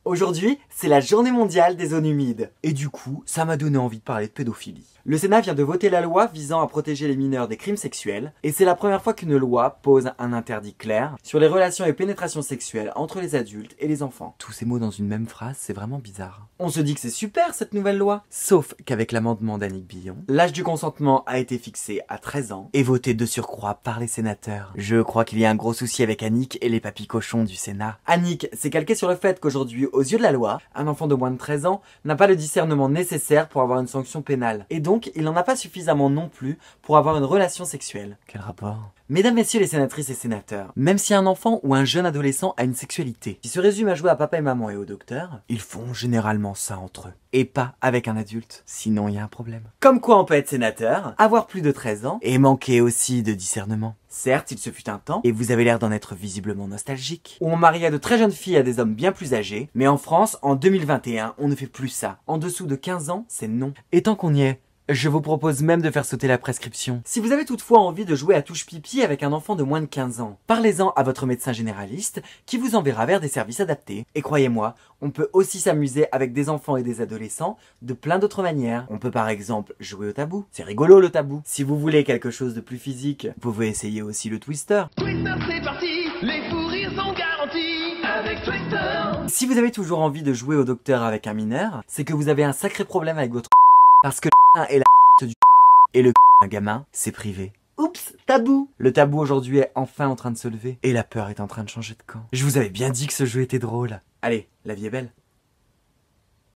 Aujourd'hui, c'est la journée mondiale des zones humides. Et du coup, ça m'a donné envie de parler de pédophilie. Le Sénat vient de voter la loi visant à protéger les mineurs des crimes sexuels, et c'est la première fois qu'une loi pose un interdit clair sur les relations et pénétrations sexuelles entre les adultes et les enfants. Tous ces mots dans une même phrase, c'est vraiment bizarre. On se dit que c'est super cette nouvelle loi, sauf qu'avec l'amendement d'Annick Billon, l'âge du consentement a été fixé à 13 ans et voté de surcroît par les sénateurs. Je crois qu'il y a un gros souci avec Annick et les papis cochons du Sénat. Annick s'est calqué sur le fait qu'aujourd'hui, aux yeux de la loi, un enfant de moins de 13 ans n'a pas le discernement nécessaire pour avoir une sanction pénale. Et donc, il n'en a pas suffisamment non plus pour avoir une relation sexuelle. Quel rapport ? Mesdames, messieurs les sénatrices et sénateurs, même si un enfant ou un jeune adolescent a une sexualité qui se résume à jouer à papa et maman et au docteur, ils font généralement ça entre eux. Et pas avec un adulte, sinon il y a un problème. Comme quoi on peut être sénateur, avoir plus de 13 ans et manquer aussi de discernement. Certes, il se fut un temps, et vous avez l'air d'en être visiblement nostalgique, où on mariait de très jeunes filles à des hommes bien plus âgés, mais en France, en 2021, on ne fait plus ça. En dessous de 15 ans, c'est non. Et tant qu'on y est, je vous propose même de faire sauter la prescription. Si vous avez toutefois envie de jouer à touche pipi avec un enfant de moins de 15 ans, parlez-en à votre médecin généraliste qui vous enverra vers des services adaptés. Et croyez-moi, on peut aussi s'amuser avec des enfants et des adolescents de plein d'autres manières. On peut par exemple jouer au tabou. C'est rigolo le tabou. Si vous voulez quelque chose de plus physique, vous pouvez essayer aussi le twister. Twister c'est parti, les fous rires sont garantis avec Twister. Si vous avez toujours envie de jouer au docteur avec un mineur, c'est que vous avez un sacré problème avec votre parce que et la du et le un gamin, c'est privé. Oups, tabou. Le tabou aujourd'hui est enfin en train de se lever et la peur est en train de changer de camp. Je vous avais bien dit que ce jeu était drôle. Allez, la vie est belle.